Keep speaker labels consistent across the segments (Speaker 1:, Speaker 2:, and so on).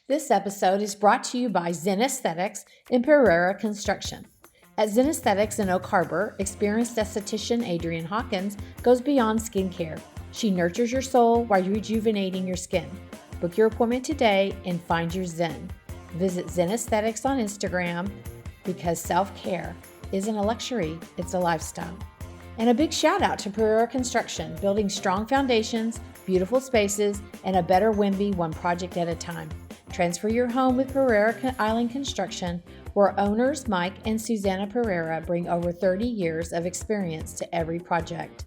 Speaker 1: This episode is brought to you by Zen Aesthetics in Pereira Construction. At Zen Aesthetics in Oak Harbor, experienced esthetician Adrienne Hawkins goes beyond skincare. She nurtures your soul while rejuvenating your skin. Book your appointment today and find your Zen. Visit Zen Aesthetics on Instagram because self-care isn't a luxury, it's a lifestyle. And a big shout out to Pereira Construction, building strong foundations, beautiful spaces, and a better Whidbey one project at a time. Transfer your home with Pereira Island Construction, where owners Mike and Susanna Pereira bring over 30 years of experience to every project.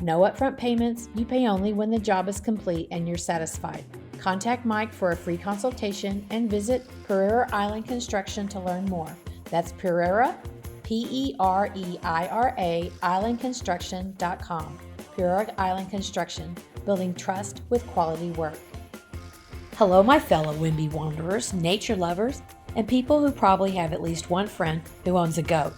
Speaker 1: No upfront payments, you pay only when the job is complete and you're satisfied. Contact Mike for a free consultation and visit Pereira Island Construction to learn more. That's Pereira, P-E-R-E-I-R-A, islandconstruction.com. Pereira Island Construction, building trust with quality work. Hello, my fellow Whidbey wanderers, nature lovers, and people who probably have at least one friend who owns a goat.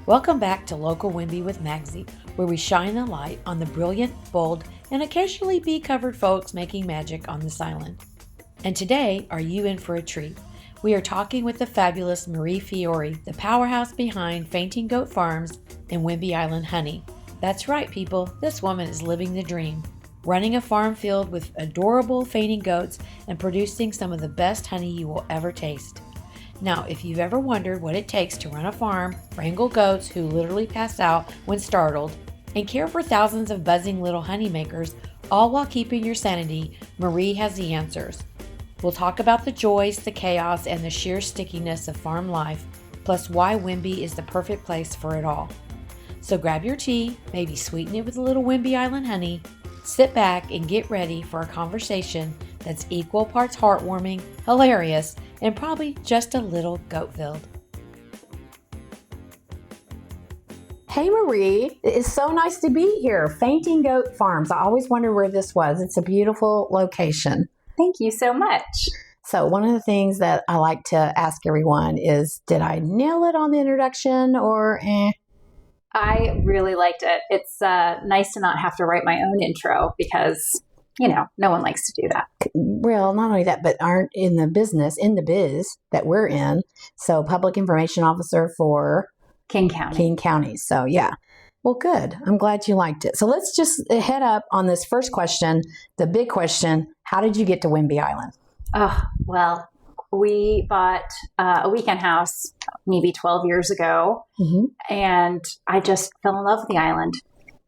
Speaker 1: Welcome back to Local Whidbey with Magsy, where we shine the light on the brilliant, bold, and occasionally bee-covered folks making magic on this island. And today, are you in for a treat? We are talking with the fabulous Marie Fiore, the powerhouse behind Fainting Goat Farms and Whidbey Island Honey. That's right, people, this woman is living the dream, running a farm filled with adorable fainting goats and producing some of the best honey you will ever taste. Now, if you've ever wondered what it takes to run a farm, wrangle goats who literally pass out when startled, and care for thousands of buzzing little honey makers, all while keeping your sanity, Marie has the answers. We'll talk about the joys, the chaos, and the sheer stickiness of farm life, plus why Whidbey is the perfect place for it all. So grab your tea, maybe sweeten it with a little Whidbey Island honey, sit back and get ready for a conversation that's equal parts heartwarming, hilarious, and probably just a little goat-filled. Hey Marie, it's so nice to be here. Fainting Goat Farms. I always wondered where this was. It's a beautiful location.
Speaker 2: Thank you so much.
Speaker 1: So one of the things that I like to ask everyone is, did I nail it on the introduction or
Speaker 2: I really liked it. It's nice to not have to write my own intro because, no one likes to do that.
Speaker 1: Well, not only that, but aren't in the biz that we're in. So public information officer for
Speaker 2: King County.
Speaker 1: So yeah. Well, good. I'm glad you liked it. So let's just head up on this first question, the big question. How did you get to Whidbey Island?
Speaker 2: Oh, well, we bought a weekend house maybe 12 years ago, and I just fell in love with the island.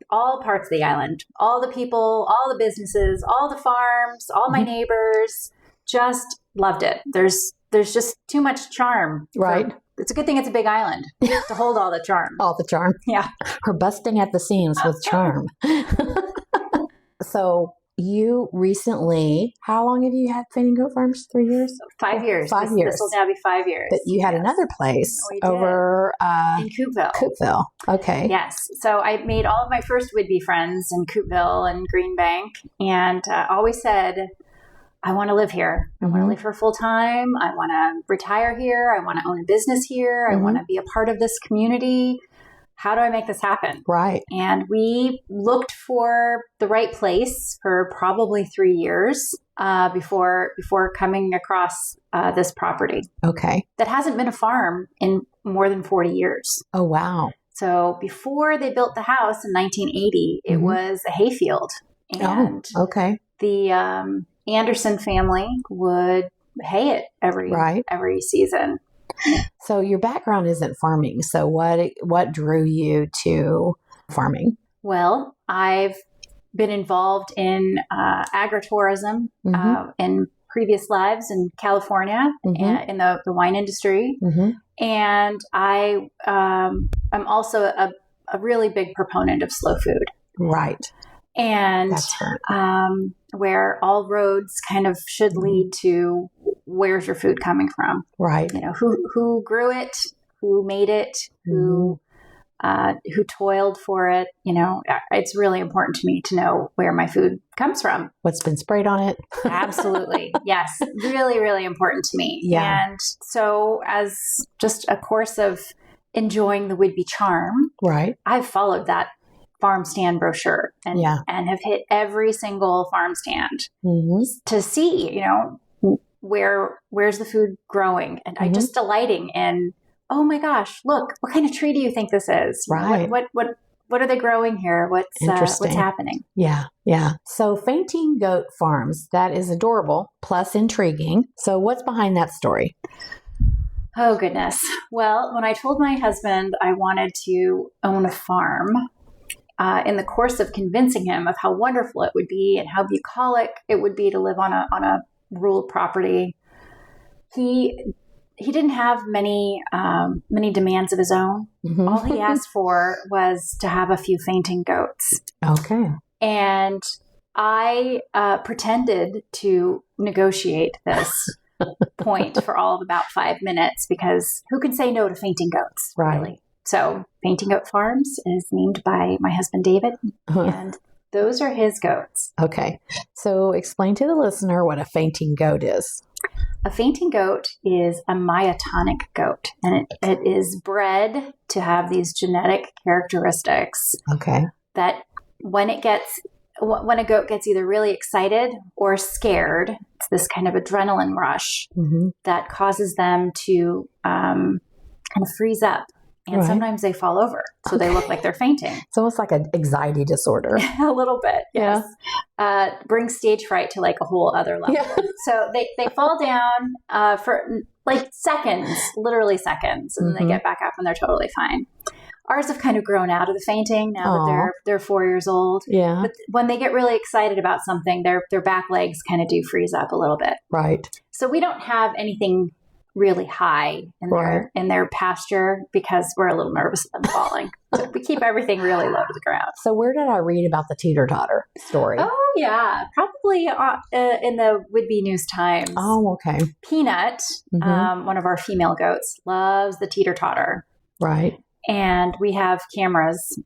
Speaker 2: All parts of the island, all the people, all the businesses, all the farms, all my neighbors, just loved it. There's just too much charm.
Speaker 1: Right.
Speaker 2: It's a good thing it's a big island to hold all the charm.
Speaker 1: All the charm.
Speaker 2: Yeah.
Speaker 1: We're busting at the seams with charm. So you recently, how long have you had Fainting Goat Farms? 3 years?
Speaker 2: 5 years.
Speaker 1: 5 years.
Speaker 2: This will now be 5 years.
Speaker 1: But you had another place over
Speaker 2: in Coupeville.
Speaker 1: Coupeville. Okay.
Speaker 2: Yes. So I made all of my first Whidbey friends in Coupeville and Greenbank, and always said, I want to live here. I want to live here full time. I want to retire here. I want to own a business here. I want to be a part of this community. How do I make this happen?
Speaker 1: Right.
Speaker 2: And we looked for the right place for probably 3 years before coming across this property.
Speaker 1: Okay.
Speaker 2: That hasn't been a farm in more than 40 years.
Speaker 1: Oh, wow.
Speaker 2: So before they built the house in 1980, it was a hayfield. And
Speaker 1: okay.
Speaker 2: The Anderson family would hay it every season.
Speaker 1: So your background isn't farming. So what drew you to farming?
Speaker 2: Well, I've been involved in agritourism in previous lives in California in the wine industry. And I'm also a really big proponent of slow food.
Speaker 1: Right.
Speaker 2: And
Speaker 1: That's right.
Speaker 2: Where all roads kind of should lead to where's your food coming from?
Speaker 1: Right.
Speaker 2: Who grew it, who made it, who toiled for it. It's really important to me to know where my food comes from.
Speaker 1: What's been sprayed on it?
Speaker 2: Absolutely. Yes. Really, really important to me.
Speaker 1: Yeah.
Speaker 2: And so as just a course of enjoying the Whidbey charm,
Speaker 1: right,
Speaker 2: I've followed that farm stand brochure and have hit every single farm stand to see, where's the food growing? And I just delighting in, oh my gosh, look, what kind of tree do you think this is?
Speaker 1: Right.
Speaker 2: What are they growing here? What's happening?
Speaker 1: Yeah. Yeah. So Fainting Goat Farms, that is adorable plus intriguing. So what's behind that story?
Speaker 2: Oh, goodness. Well, when I told my husband I wanted to own a farm, in the course of convincing him of how wonderful it would be and how bucolic it would be to live on a rural property, he didn't have many demands of his own. All he asked for was to have a few fainting goats.
Speaker 1: Okay.
Speaker 2: And I pretended to negotiate this point for all of about 5 minutes, because who can say no to fainting goats, really? So Fainting Goat Farms is named by my husband, David, and those are his goats.
Speaker 1: Okay. So explain to the listener what a fainting goat is.
Speaker 2: A fainting goat is a myotonic goat, and it is bred to have these genetic characteristics.
Speaker 1: Okay.
Speaker 2: That when a goat gets either really excited or scared, it's this kind of adrenaline rush that causes them to kind of freeze up. And sometimes they fall over, so they look like they're fainting.
Speaker 1: It's almost like an anxiety disorder.
Speaker 2: A little bit, yes. Yeah. Brings stage fright to like a whole other level. Yeah. So they fall down for like seconds, literally seconds, and then they get back up and they're totally fine. Ours have kind of grown out of the fainting now that they're 4 years old. Yeah. But when they get really excited about something, their back legs kind of do freeze up a little bit.
Speaker 1: Right.
Speaker 2: So we don't have anything really high in their pasture because we're a little nervous of them falling. So we keep everything really low to the ground.
Speaker 1: So where did I read about the teeter-totter story?
Speaker 2: Oh, yeah. Probably in the Whidbey News Times.
Speaker 1: Oh, okay.
Speaker 2: Peanut, one of our female goats, loves the teeter-totter.
Speaker 1: Right.
Speaker 2: And we have cameras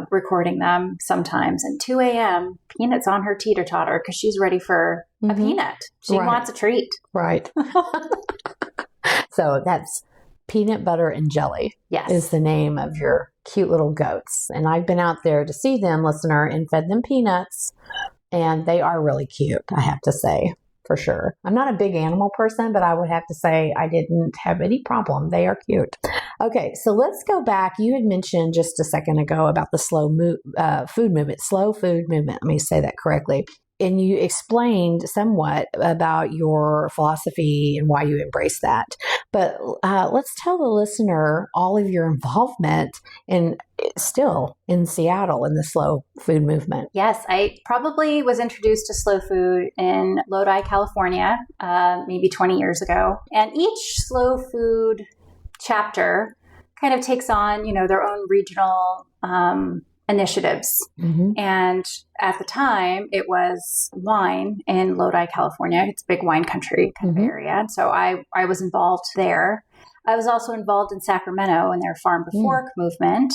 Speaker 2: recording them sometimes. And 2 a.m., Peanut's on her teeter-totter because she's ready for a peanut. She wants a treat.
Speaker 1: Right. So that's Peanut Butter and Jelly.
Speaker 2: Yes.
Speaker 1: Is the name of your cute little goats. And I've been out there to see them, listener, and fed them peanuts. And they are really cute, I have to say, for sure. I'm not a big animal person, but I would have to say I didn't have any problem. They are cute. Okay, so let's go back. You had mentioned just a second ago about the slow food movement. Let me say that correctly. And you explained somewhat about your philosophy and why you embrace that. But let's tell the listener all of your involvement still in Seattle in the slow food movement.
Speaker 2: Yes, I probably was introduced to slow food in Lodi, California, maybe 20 years ago. And each slow food chapter kind of takes on, their own regional initiatives. And at the time, it was wine in Lodi, California. It's a big wine country kind of area. And so I was involved there. I was also involved in Sacramento in their Farm to Fork movement,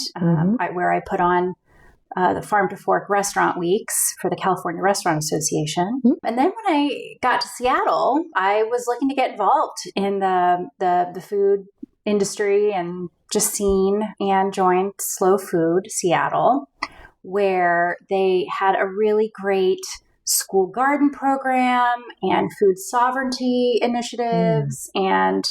Speaker 2: where I put on the Farm to Fork restaurant weeks for the California Restaurant Association. And then when I got to Seattle, I was looking to get involved in the food industry and just seen and joined Slow Food Seattle, where they had a really great school garden program and food sovereignty initiatives. And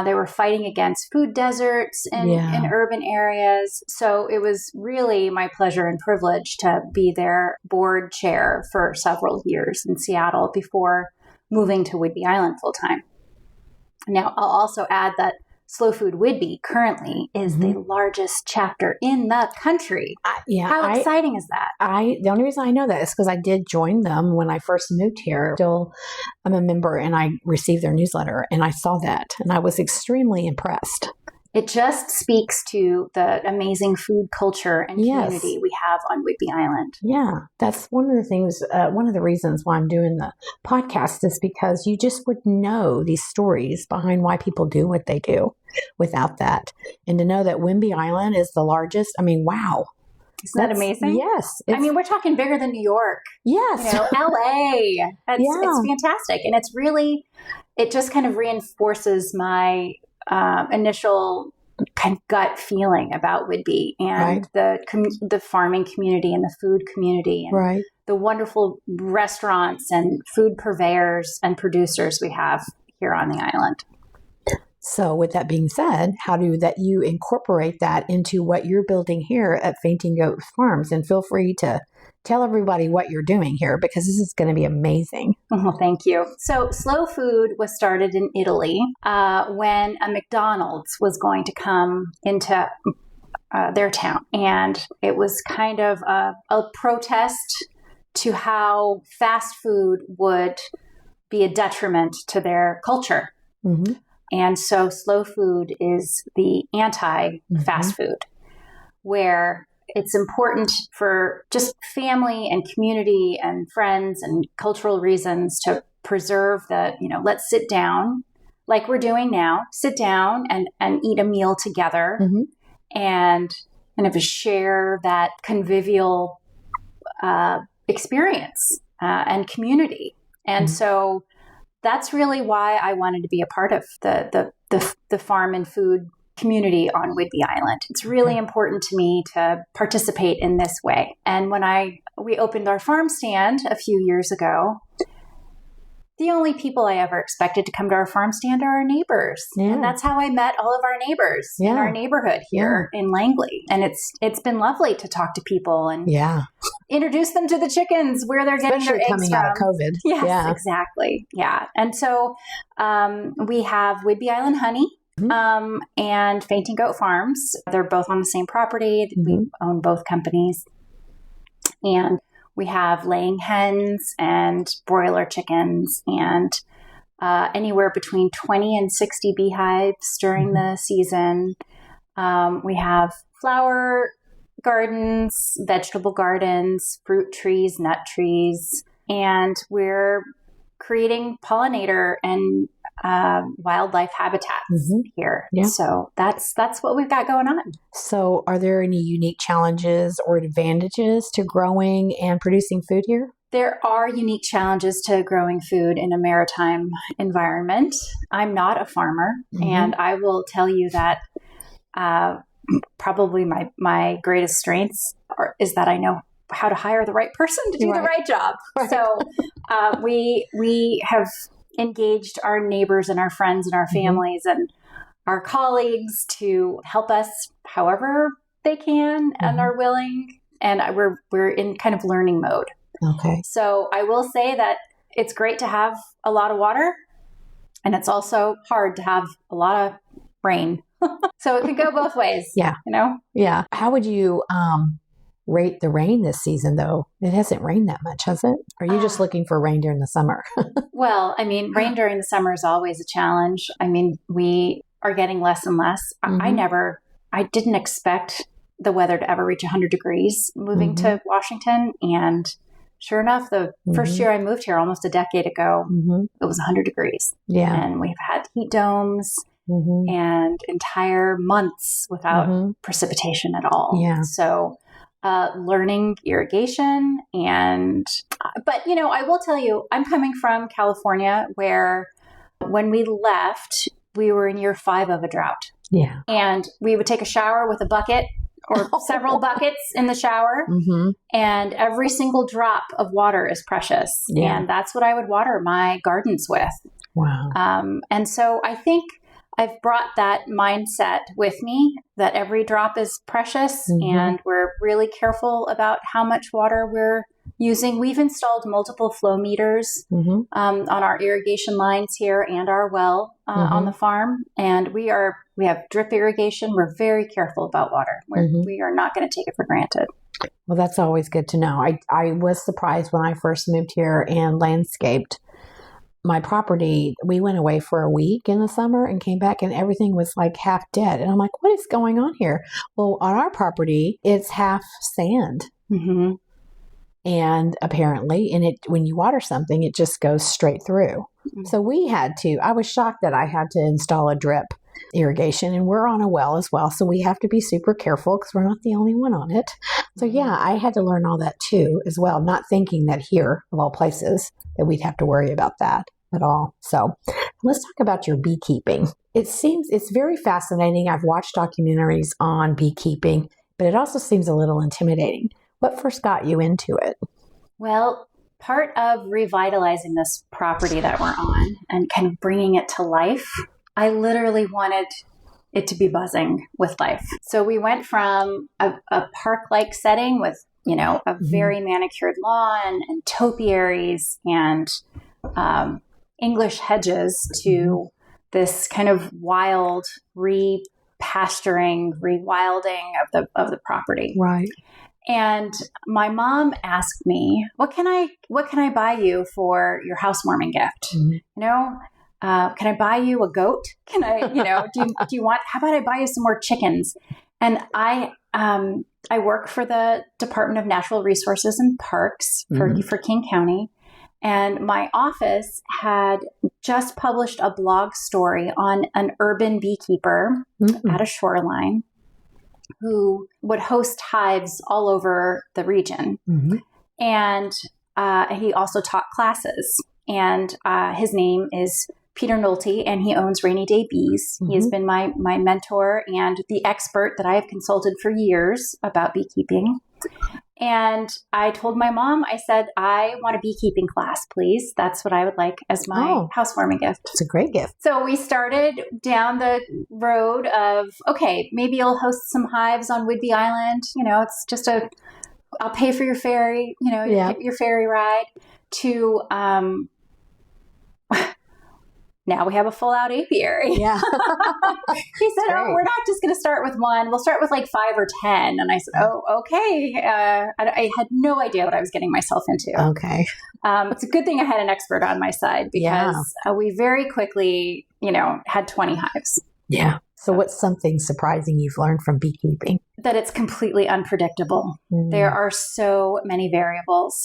Speaker 2: they were fighting against food deserts in urban areas. So it was really my pleasure and privilege to be their board chair for several years in Seattle before moving to Whidbey Island full time. Now, I'll also add that Slow Food Whidbey currently is the largest chapter in the country. How exciting is that?
Speaker 1: The only reason I know that is because I did join them when I first moved here. Still, I'm a member and I received their newsletter and I saw that and I was extremely impressed.
Speaker 2: It just speaks to the amazing food culture and community we have on Whidbey Island.
Speaker 1: Yeah, that's one of the things, one of the reasons why I'm doing the podcast is because you just would know these stories behind why people do what they do without that. And to know that Whidbey Island is the largest, wow.
Speaker 2: Isn't that amazing?
Speaker 1: Yes.
Speaker 2: We're talking bigger than New York.
Speaker 1: Yes.
Speaker 2: LA. It's fantastic. And it's really, it just kind of reinforces my initial kind of gut feeling about Whidbey and the farming community and the food community and the wonderful restaurants and food purveyors and producers we have here on the island.
Speaker 1: So with that being said, how do that you incorporate that into what you're building here at Fainting Goat Farms? And feel free to tell everybody what you're doing here, because this is going to be amazing.
Speaker 2: Oh, thank you. So Slow Food was started in Italy when a McDonald's was going to come into their town. And it was kind of a protest to how fast food would be a detriment to their culture. Mm-hmm. And so Slow Food is the anti-fast food, where it's important for just family and community and friends and cultural reasons to preserve the, let's sit down like we're doing now, sit down and eat a meal together and kind of share that convivial experience and community. And so that's really why I wanted to be a part of the farm and food community on Whidbey Island. It's really important to me to participate in this way. And when we opened our farm stand a few years ago, the only people I ever expected to come to our farm stand are our neighbors. Yeah. And that's how I met all of our neighbors in our neighborhood here in Langley. And it's been lovely to talk to people and introduce them to the chickens, where they're getting their eggs
Speaker 1: coming
Speaker 2: from.
Speaker 1: Out of COVID.
Speaker 2: Yes, exactly. Yeah. And so we have Whidbey Island Honey and Fainting Goat Farms. They're both on the same property. We own both companies. And we have laying hens and broiler chickens and anywhere between 20 and 60 beehives during the season. We have flower gardens, vegetable gardens, fruit trees, nut trees, and we're creating pollinator and wildlife habitats here. Yeah. So that's what we've got going on.
Speaker 1: So are there any unique challenges or advantages to growing and producing food here?
Speaker 2: There are unique challenges to growing food in a maritime environment. I'm not a farmer, and I will tell you that probably my greatest strengths is that I know how to hire the right person to do the right job. So we have engaged our neighbors and our friends and our families and our colleagues to help us however they can and are willing. And we're in kind of learning mode.
Speaker 1: Okay.
Speaker 2: So I will say that it's great to have a lot of water, and it's also hard to have a lot of rain. So it can go both ways.
Speaker 1: Yeah. Yeah. How would you rate the rain this season, though? It hasn't rained that much, has it? Or are you just looking for rain during the summer?
Speaker 2: Well, rain during the summer is always a challenge. We are getting less and less. I didn't expect the weather to ever reach 100 degrees moving to Washington. And sure enough, the first year I moved here almost a decade ago, it was 100 degrees. Yeah. And we've had heat domes and entire months without precipitation at all. Yeah. So learning irrigation but I will tell you, I'm coming from California, where when we left, we were in year 5 of a drought.
Speaker 1: Yeah.
Speaker 2: And we would take a shower with a bucket or several buckets in the shower. And every single drop of water is precious. Yeah. And that's what I would water my gardens with.
Speaker 1: Wow.
Speaker 2: And so I think I've brought that mindset with me, that every drop is precious and we're really careful about how much water we're using. We've installed multiple flow meters on our irrigation lines here and our well on the farm. And we have drip irrigation. We're very careful about water. We are not going to take it for granted.
Speaker 1: Well, that's always good to know. I was surprised when I first moved here and landscaped my property. We went away for a week in the summer and came back and everything was like half dead. And I'm like, what is going on here? Well, on our property, it's half sand. And apparently, when you water something, it just goes straight through. So I was shocked that I had to install a drip irrigation, and we're on a well as well. So we have to be super careful because we're not the only one on it. So yeah, I had to learn all that too as well, not thinking that here, of all places, that we'd have to worry about that. at all. So let's talk about your beekeeping. It's very fascinating. I've watched documentaries on beekeeping, but it also seems a little intimidating. What first got you into it?
Speaker 2: Well, part of revitalizing this property that we're on and kind of bringing it to life, I literally wanted it to be buzzing with life. So we went from a park-like setting with, a very manicured lawn and topiaries and English hedges to this kind of wild repasturing, rewilding of the property.
Speaker 1: Right.
Speaker 2: And my mom asked me, what can I buy you for your housewarming gift? Can I buy you a goat? Can I, do you want, how about I buy you some more chickens? And I work for the Department of Natural Resources and Parks for King County. And my office had just published a blog story on an urban beekeeper at a shoreline who would host hives all over the region. And he also taught classes. And his name is Peter Nolte, and he owns Rainy Day Bees. He has been my mentor and the expert that I have consulted for years about beekeeping. And I told my mom, I said, I want a beekeeping class, please. That's what I would like as my housewarming gift.
Speaker 1: It's a great gift.
Speaker 2: So we started down the road of, okay, maybe you'll host some hives on Whidbey Island. It's just I'll pay for your ferry, your ferry ride to, now we have a full out apiary.
Speaker 1: Yeah.
Speaker 2: He said, we're not just going to start with one. We'll start with like 5 or 10. And I said, okay. I had no idea what I was getting myself into.
Speaker 1: Okay.
Speaker 2: It's a good thing I had an expert on my side because we very quickly, had 20 hives.
Speaker 1: Yeah. So what's something surprising you've learned from beekeeping?
Speaker 2: That it's completely unpredictable. There are so many variables.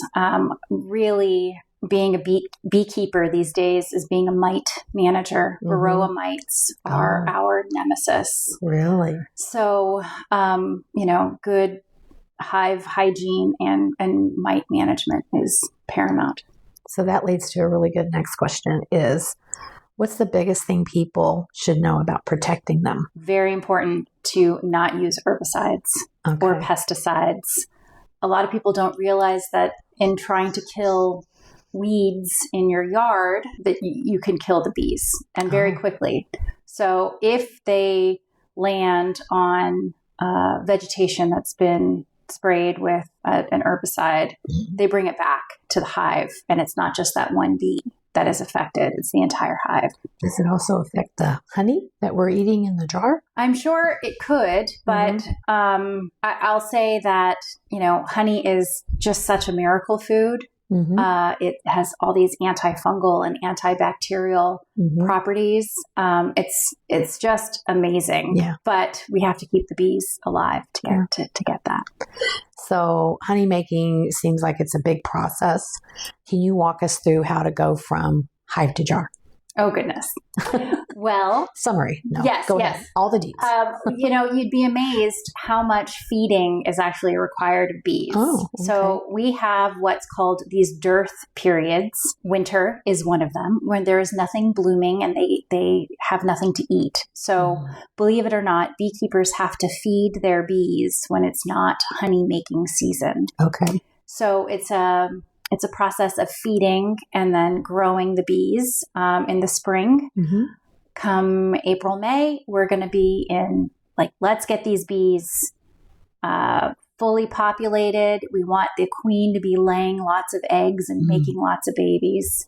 Speaker 2: Really, being a beekeeper these days is being a mite manager. Varroa mites are our nemesis.
Speaker 1: Really?
Speaker 2: So, good hive hygiene and mite management is paramount.
Speaker 1: So that leads to a really good next question is, what's the biggest thing people should know about protecting them?
Speaker 2: Very important to not use herbicides or pesticides. A lot of people don't realize that in trying to kill weeds in your yard, that you can kill the bees and very quickly. So if they land on vegetation that's been sprayed with an herbicide, they bring it back to the hive. And it's not just that one bee that is affected. It's the entire hive.
Speaker 1: Does it also affect the honey that we're eating in the jar?
Speaker 2: I'm sure it could, but I'll say that, honey is just such a miracle food. It has all these antifungal and antibacterial properties. It's just amazing.
Speaker 1: Yeah.
Speaker 2: But we have to keep the bees alive to get that.
Speaker 1: So honey making seems like it's a big process. Can you walk us through how to go from hive to jar?
Speaker 2: Oh, goodness. Well,
Speaker 1: summary. No,
Speaker 2: yes,
Speaker 1: go ahead. All the deets.
Speaker 2: You'd be amazed how much feeding is actually required of bees.
Speaker 1: Oh, okay.
Speaker 2: So we have what's called these dearth periods. Winter is one of them, when there is nothing blooming and they have nothing to eat. So believe it or not, beekeepers have to feed their bees when it's not honey making season.
Speaker 1: Okay.
Speaker 2: So it's a process of feeding and then growing the bees in the spring. Come April, May, we're going to be in let's get these bees fully populated. We want the queen to be laying lots of eggs and making lots of babies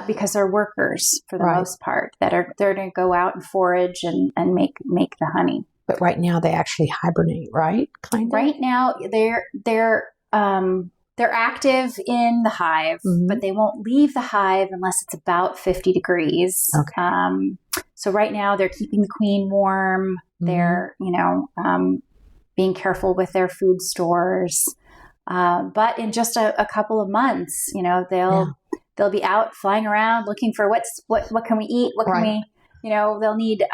Speaker 2: because they're workers for the most part they're going to go out and forage and make the honey.
Speaker 1: But right now they actually hibernate, right? Kind of.
Speaker 2: Right now they're active in the hive, but they won't leave the hive unless it's about 50 degrees.
Speaker 1: Okay.
Speaker 2: So right now they're keeping the queen warm. They're, being careful with their food stores. But in just a couple of months, they'll be out flying around looking for what can we eat? What can we, they'll need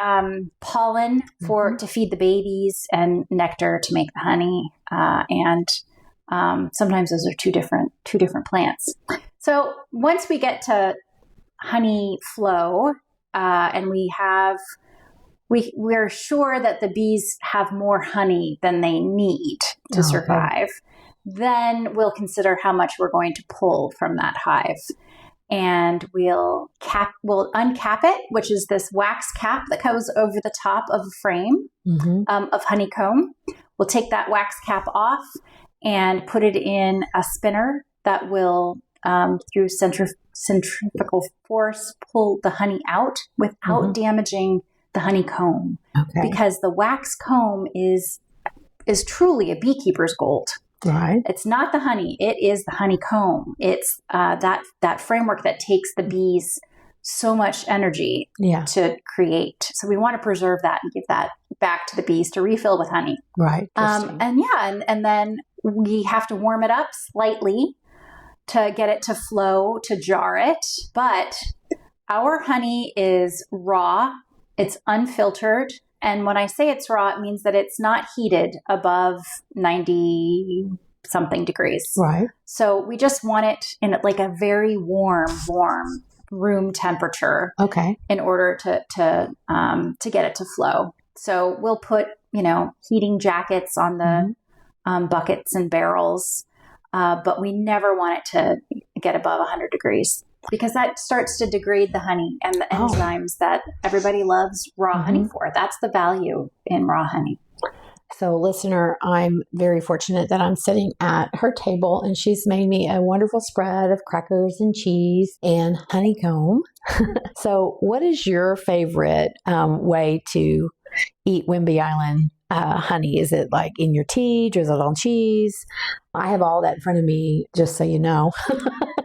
Speaker 2: pollen to feed the babies and nectar to make the honey. And sometimes those are two different plants. So once we get to honey flow, and we're sure that the bees have more honey than they need to survive, then we'll consider how much we're going to pull from that hive. And we'll uncap it, which is this wax cap that goes over the top of a frame of honeycomb. We'll take that wax cap off and put it in a spinner that will, through centrifugal force, pull the honey out without damaging the honeycomb. Okay. Because the wax comb is truly a beekeeper's gold.
Speaker 1: Right.
Speaker 2: It's not the honey. It is the honeycomb. It's that framework that takes the bees so much energy to create. So we want to preserve that and give that back to the bees to refill with honey.
Speaker 1: Right.
Speaker 2: And then we have to warm it up slightly to get it to flow, to jar it. But our honey is raw. It's unfiltered. And when I say it's raw, it means that it's not heated above 90 something degrees.
Speaker 1: Right.
Speaker 2: So we just want it in like a very warm room temperature.
Speaker 1: Okay.
Speaker 2: In order to get it to flow. So we'll put, heating jackets on the buckets and barrels, but we never want it to get above 100 degrees. Because that starts to degrade the honey and the enzymes that everybody loves raw honey for. That's the value in raw honey.
Speaker 1: So, listener, I'm very fortunate that I'm sitting at her table and she's made me a wonderful spread of crackers and cheese and honeycomb. So, what is your favorite way to eat Whidbey Island honey? Is it like in your tea? Drizzled on cheese? I have all that in front of me, just so you know.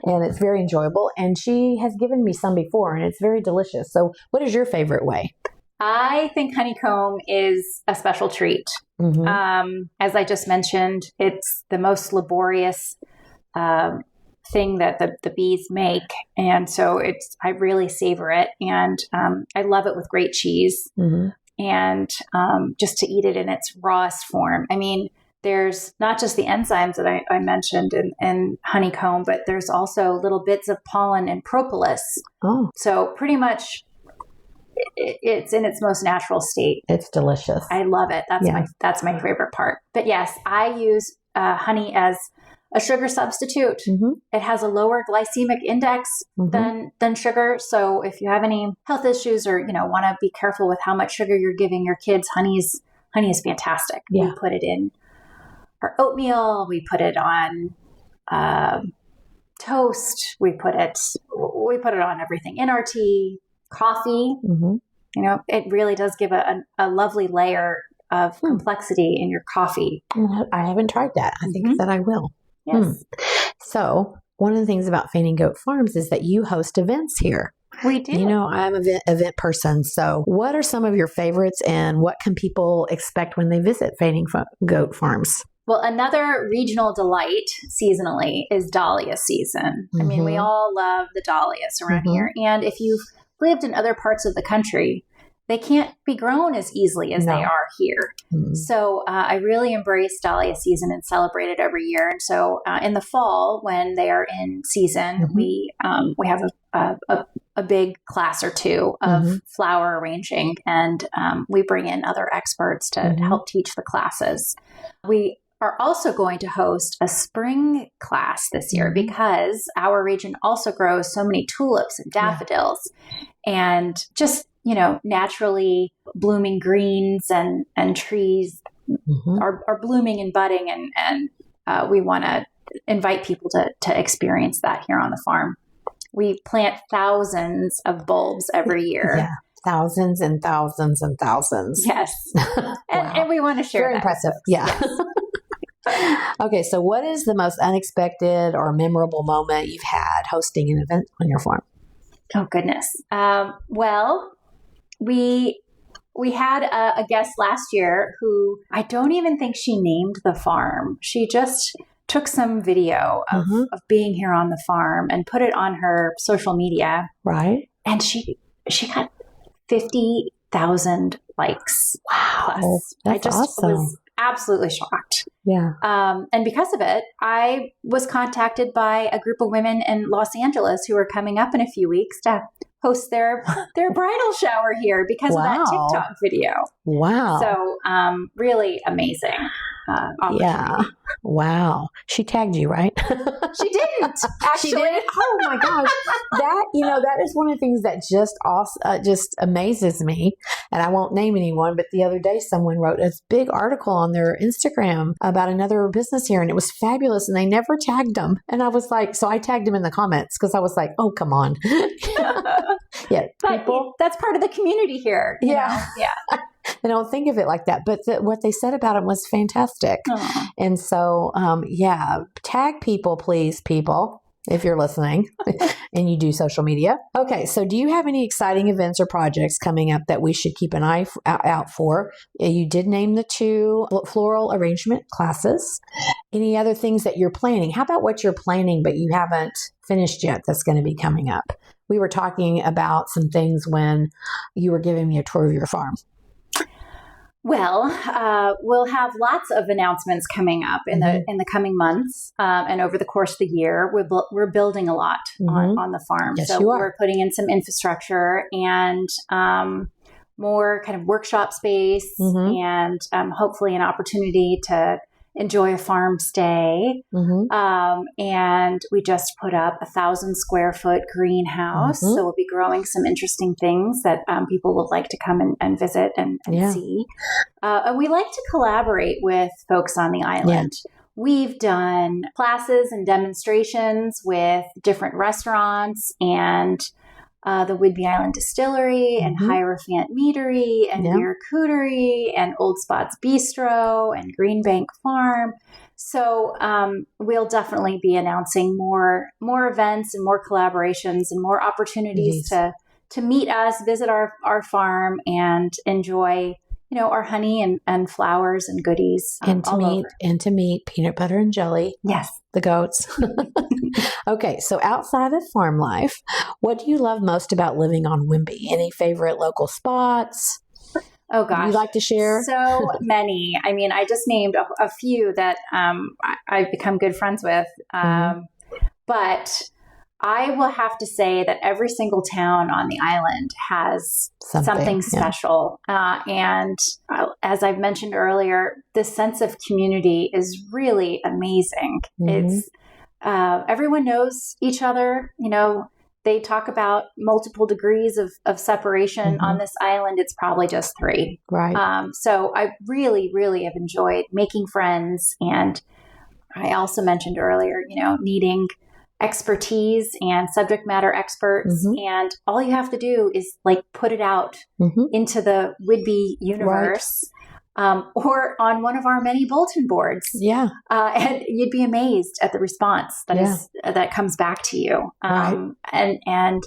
Speaker 1: And it's very enjoyable. And she has given me some before, and it's very delicious. So what is your favorite way?
Speaker 2: I think honeycomb is a special treat. As I just mentioned, it's the most laborious thing that the bees make. And so I really savor it. And I love it with great cheese. And just to eat it in its rawest form. I mean, there's not just the enzymes that I mentioned in honeycomb, but there's also little bits of pollen and propolis. Oh. So pretty much it's in its most natural state.
Speaker 1: It's delicious.
Speaker 2: I love it. That's my favorite part. But yes, I use honey as a sugar substitute. It has a lower glycemic index than sugar. So if you have any health issues or, want to be careful with how much sugar you're giving your kids, honey is fantastic. Yeah. We put it in our oatmeal. We put it on toast. We put it on everything, in our tea, coffee. It really does give a lovely layer of complexity in your coffee.
Speaker 1: I haven't tried that. I think that I will.
Speaker 2: Yes.
Speaker 1: So one of the things about Fainting Goat Farms is that you host events here.
Speaker 2: We do.
Speaker 1: I'm an event person. So what are some of your favorites and what can people expect when they visit Fainting Goat Farms?
Speaker 2: Well, another regional delight seasonally is dahlia season. I mean, we all love the dahlias around here. And if you've lived in other parts of the country, they can't be grown as easily as they are here. So I really embrace dahlia season and celebrate it every year. And so in the fall, when they are in season, we have a big class or two of flower arranging, and we bring in other experts to help teach the classes. We are also going to host a spring class this year because our region also grows so many tulips and daffodils and just, naturally blooming greens and trees are blooming and budding. And we want to invite people to experience that here on the farm. We plant thousands of bulbs every year.
Speaker 1: Yeah. Thousands and thousands and thousands.
Speaker 2: Yes. And we want to share
Speaker 1: Very
Speaker 2: that.
Speaker 1: Impressive. Yeah. Yes. Okay. So what is the most unexpected or memorable moment you've had hosting an event on your farm?
Speaker 2: Oh, goodness. Well, we had a guest last year who I don't even think she named the farm. She just took some video of being here on the farm and put it on her social media.
Speaker 1: Right.
Speaker 2: And she got 50,000 likes.
Speaker 1: Wow.
Speaker 2: Plus.
Speaker 1: That's
Speaker 2: I just
Speaker 1: awesome.
Speaker 2: was absolutely shocked. Yeah. And because of it, I was contacted by a group of women in Los Angeles who are coming up in a few weeks to host their bridal shower here because of that TikTok video.
Speaker 1: Wow.
Speaker 2: So really amazing.
Speaker 1: Yeah. Wow. She tagged you, right?
Speaker 2: She didn't. Actually.
Speaker 1: She did? Oh my gosh. That is one of the things that just amazes me. And I won't name anyone, but the other day someone wrote a big article on their Instagram about another business here, and it was fabulous, and they never tagged them. And I was like, so I tagged them in the comments because I was like, oh, come on. Yeah.
Speaker 2: But that's part of the community here. You know? Yeah.
Speaker 1: I don't think of it like that, but what they said about it was fantastic. Aww. And so, tag people, please, people, if you're listening and you do social media. Okay, so do you have any exciting events or projects coming up that we should keep an eye out for? You did name the 2 floral arrangement classes. Any other things that you're planning? How about what you're planning but you haven't finished yet that's going to be coming up? We were talking about some things when you were giving me a tour of your farm.
Speaker 2: Well, we'll have lots of announcements coming up in the coming months and over the course of the year. We're building a lot on the farm.
Speaker 1: Yes,
Speaker 2: so
Speaker 1: you are.
Speaker 2: We're putting in some infrastructure and more kind of workshop space and hopefully an opportunity to enjoy a farm stay. And we just put up 1,000 square foot greenhouse. So we'll be growing some interesting things that people would like to come and visit and see. And we like to collaborate with folks on the island. Yeah. We've done classes and demonstrations with different restaurants and the Whidbey Island Distillery and Hierophant Meadery and Beer Cootery and Old Spots Bistro and Green Bank Farm. So we'll definitely be announcing more events and more collaborations and more opportunities to meet us, visit our farm, and enjoy our honey and flowers and goodies.
Speaker 1: And to meet peanut butter and jelly.
Speaker 2: Yes.
Speaker 1: The goats. Okay. So outside of farm life, what do you love most about living on Whidbey? Any favorite local spots?
Speaker 2: Oh gosh.
Speaker 1: You'd like to share?
Speaker 2: So many. I mean, I just named a few that I've become good friends with. But I will have to say that every single town on the island has something special. And as I've mentioned earlier, this sense of community is really amazing. It's everyone knows each other. They talk about multiple degrees of separation on this island. It's probably just 3.
Speaker 1: Right.
Speaker 2: So I really, really have enjoyed making friends. And I also mentioned earlier, needing expertise and subject matter experts. And all you have to do is put it out into the Whidbey universe, or on one of our many bulletin boards. Yeah. And you'd be amazed at the response that comes back to you. And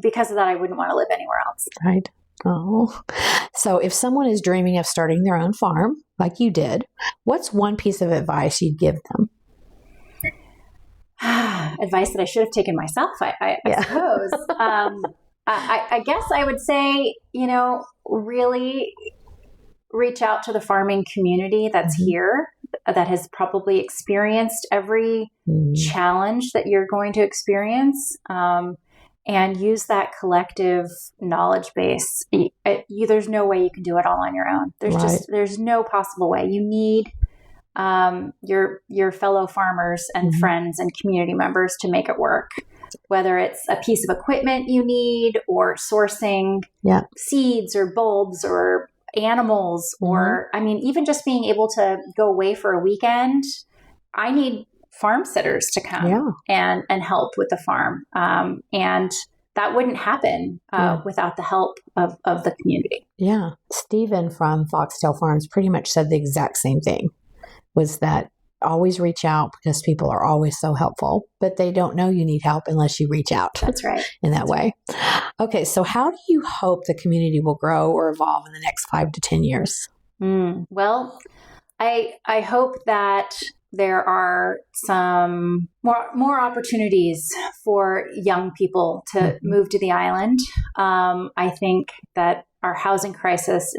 Speaker 2: because of that, I wouldn't want to live anywhere else.
Speaker 1: Right. Oh, so if someone is dreaming of starting their own farm like you did, what's one piece of advice you'd give them?
Speaker 2: Advice that I should have taken myself, I suppose. I guess I would say, really reach out to the farming community that's here, that has probably experienced every challenge that you're going to experience, and use that collective knowledge base. There's no way you can do it all on your own. There's no possible way. You need your fellow farmers and friends and community members to make it work. Whether it's a piece of equipment you need, or sourcing seeds or bulbs or animals, or even just being able to go away for a weekend. I need farm sitters to come and help with the farm. And that wouldn't happen without the help of the community. Yeah.
Speaker 1: Stephen from Foxtail Farms pretty much said the exact same thing, was that always reach out, because people are always so helpful, but they don't know you need help unless you reach out.
Speaker 2: That's right.
Speaker 1: In that way. Okay. So how do you hope the community will grow or evolve in the next 5 to 10 years?
Speaker 2: Well, I hope that there are some more opportunities for young people to move to the island. I think that our housing crisis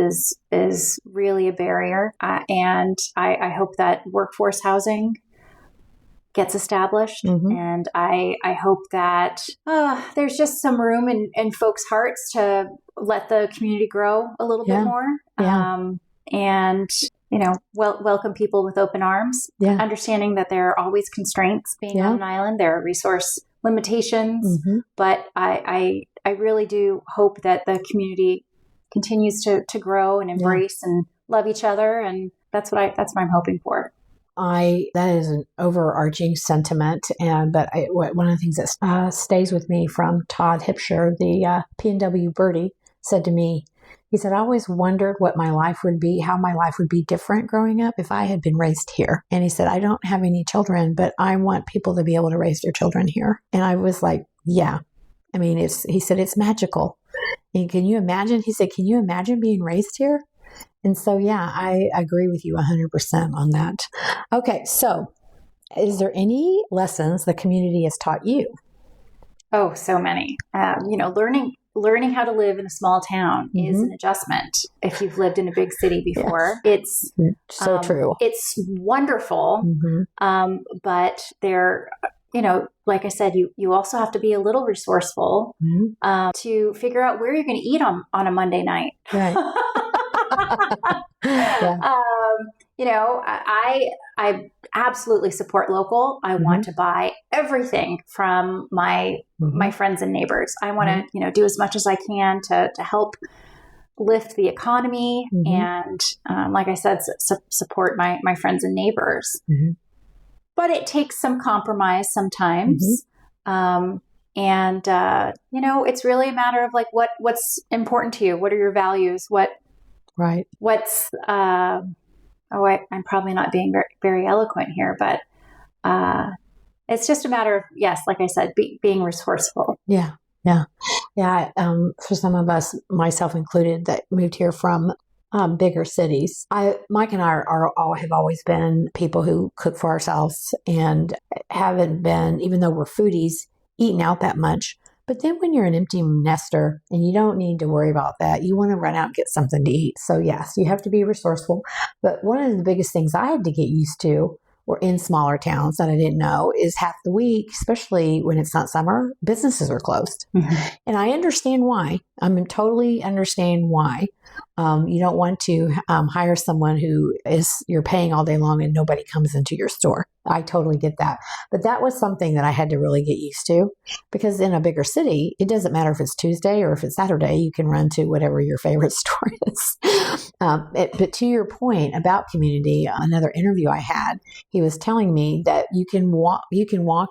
Speaker 2: is really a barrier, and I hope that workforce housing gets established. And I hope that there's just some room in folks' hearts to let the community grow a little bit more. And welcome people with open arms, understanding that there are always constraints being on an island. There are resource limitations, but I really do hope that the community continues to grow and embrace and love each other. And that's what I'm hoping for.
Speaker 1: That is an overarching sentiment. But one of the things that stays with me from Todd Hipsher, the P&W birdie, said to me, he said, I always wondered what my life would be, how my life would be different growing up if I had been raised here. And he said, I don't have any children, but I want people to be able to raise their children here. And I was like, yeah. I mean, he said, it's magical. And can you imagine? He said, can you imagine being raised here? And so, yeah, I agree with you 100% on that. Okay. So is there lessons the community has taught you?
Speaker 2: Oh, so many. Learning how to live in a small town is an adjustment. If you've lived in a big city before, it's
Speaker 1: so true.
Speaker 2: It's wonderful. But there, like I said, you also have to be a little resourceful to figure out where you're going to eat on a Monday night.
Speaker 1: Right.
Speaker 2: I absolutely support local. I want to buy everything from my friends and neighbors. I want to, do as much as I can to help lift the economy and, like I said, support my friends and neighbors. But it takes some compromise sometimes. It's really a matter of like, what's important to you? What are your values? What's, I'm probably not being very, very eloquent here, but it's just a matter of, yes, like I said, being resourceful.
Speaker 1: Yeah. For some of us, myself included, that moved here from bigger cities, Mike and I have always been people who cook for ourselves and haven't been, even though we're foodies, eating out that much. But then when you're an empty nester and you don't need to worry about that, you want to run out and get something to eat. So yes, you have to be resourceful. But one of the biggest things I had to get used to, or in smaller towns that I didn't know, is half the week, especially when it's not summer, businesses are closed. And I understand why. Totally understand why. You don't want to hire someone who you're paying all day long and nobody comes into your store. I totally get that. But that was something that I had to really get used to, because in a bigger city, it doesn't matter if it's Tuesday or if it's Saturday, you can run to whatever your favorite store is. But to your point about community, another interview I had, he was telling me that you can walk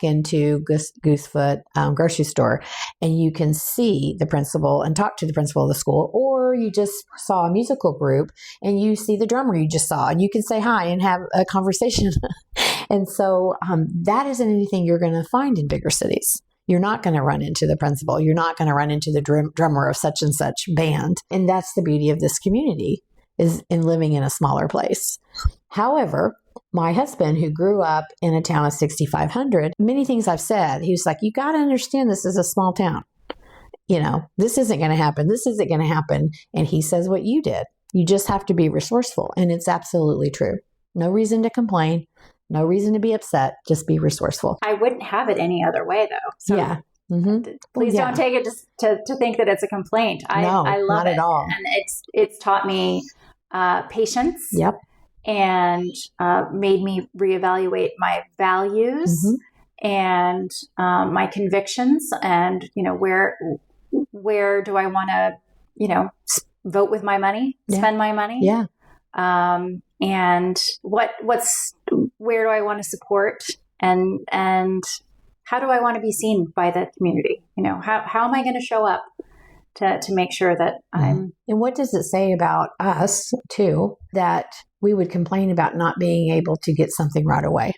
Speaker 1: into Goosefoot grocery store and you can see the principal and talk to the principal of the school, or you just saw a musical group and you see the drummer you just saw and you can say hi and have a conversation. And so that isn't anything you're going to find in bigger cities. You're not going to run into the principal. You're not going to run into the drummer of such and such band. And that's the beauty of this community, is in living in a smaller place. However, my husband, who grew up in a town of 6,500, many things I've said, he was like, you got to understand this is a small town. This isn't going to happen. This isn't going to happen. And he says what you did. You just have to be resourceful. And it's absolutely true. No reason to complain. No reason to be upset. Just be resourceful.
Speaker 2: I wouldn't have it any other way, though. So
Speaker 1: yeah.
Speaker 2: Please don't take it to think that it's a complaint. I love
Speaker 1: not
Speaker 2: it.
Speaker 1: At all.
Speaker 2: And it's taught me patience.
Speaker 1: Yep.
Speaker 2: And made me reevaluate my values and my convictions, and where do I want to vote with my money, spend my money.
Speaker 1: Yeah.
Speaker 2: And where do I want to support, and how do I want to be seen by the community? How am I going to show up to make sure that I'm.
Speaker 1: And what does it say about us too, that we would complain about not being able to get something right away?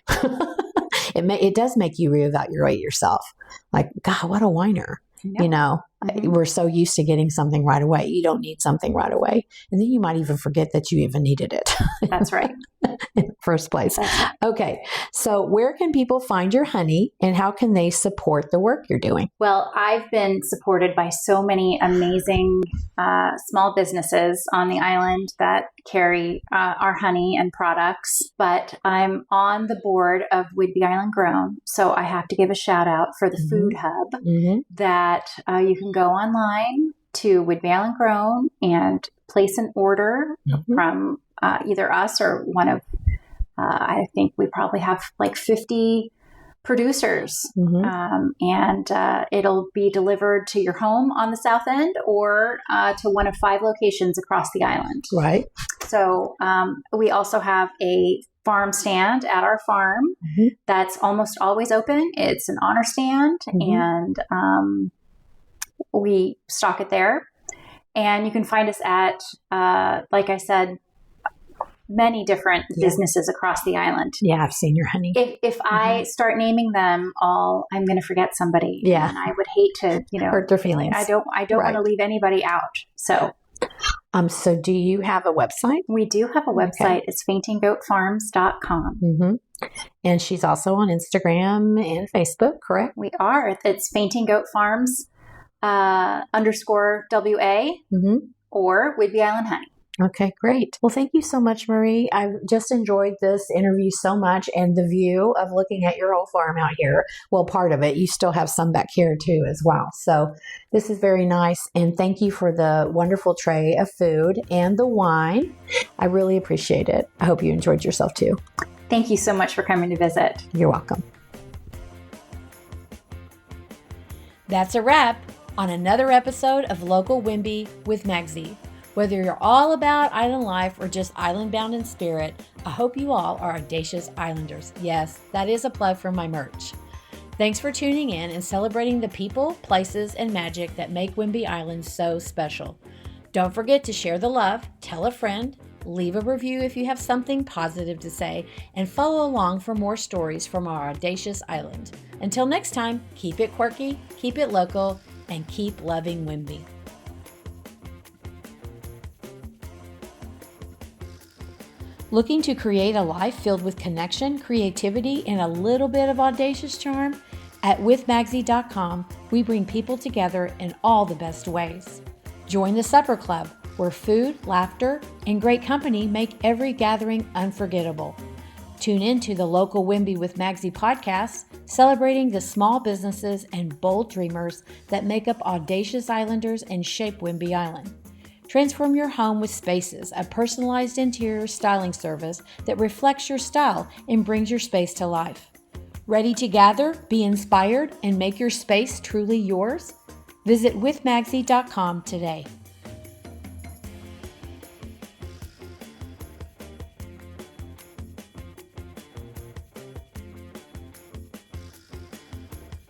Speaker 1: It does make you reevaluate yourself. Like, God, what a whiner. We're so used to getting something right away. You don't need something right away. And then you might even forget that you even needed it.
Speaker 2: That's right.
Speaker 1: In the first place. Okay. So where can people find your honey and how can they support the work you're doing?
Speaker 2: Well, I've been supported by so many amazing small businesses on the island that carry our honey and products, but I'm on the board of Whidbey Island Grown. So I have to give a shout out for the food hub that you can go online to Whidbey Island Grown and place an order from either us or one of, I think we probably have like 50 producers, and it'll be delivered to your home on the south end or to one of 5 locations across the island.
Speaker 1: Right.
Speaker 2: So we also have a farm stand at our farm that's almost always open. It's an honor stand, and we stock it there. And you can find us at, like I said, many different businesses across the island.
Speaker 1: Yeah, I've seen your honey.
Speaker 2: If I start naming them all, I'm going to forget somebody.
Speaker 1: Yeah.
Speaker 2: And I would hate to,
Speaker 1: hurt their feelings.
Speaker 2: I don't want to leave anybody out. So
Speaker 1: do you have a website?
Speaker 2: We do have a website. Okay. It's faintinggoatfarms.com.
Speaker 1: And she's also on Instagram and Facebook, correct?
Speaker 2: We are. It's Fainting Goat Farms _WA or Whidbey Island Honey.
Speaker 1: Okay, great. Well, thank you so much, Marie. I've just enjoyed this interview so much and the view of looking at your whole farm out here. Well, part of it. You still have some back here too as well. So this is very nice. And thank you for the wonderful tray of food and the wine. I really appreciate it. I hope you enjoyed yourself too.
Speaker 2: Thank you so much for coming to visit.
Speaker 1: You're welcome. That's a wrap on another episode of Local Whidbey with Magsy. Whether you're all about island life or just island bound in spirit, I hope you all are audacious islanders. Yes, that is a plug for my merch. Thanks for tuning in and celebrating the people, places, and magic that make Whidbey Island so special. Don't forget to share the love, tell a friend, leave a review if you have something positive to say, and follow along for more stories from our audacious island. Until next time, keep it quirky, keep it local, and keep loving Whidbey. Looking to create a life filled with connection, creativity, and a little bit of audacious charm? At withmagsy.com, we bring people together in all the best ways. Join the Supper Club, where food, laughter, and great company make every gathering unforgettable. Tune in to the Local Whidbey with Magsy podcast, celebrating the small businesses and bold dreamers that make up audacious islanders and shape Whidbey Island. Transform your home with Spaces, a personalized interior styling service that reflects your style and brings your space to life. Ready to gather, be inspired, and make your space truly yours? Visit withmagsy.com today.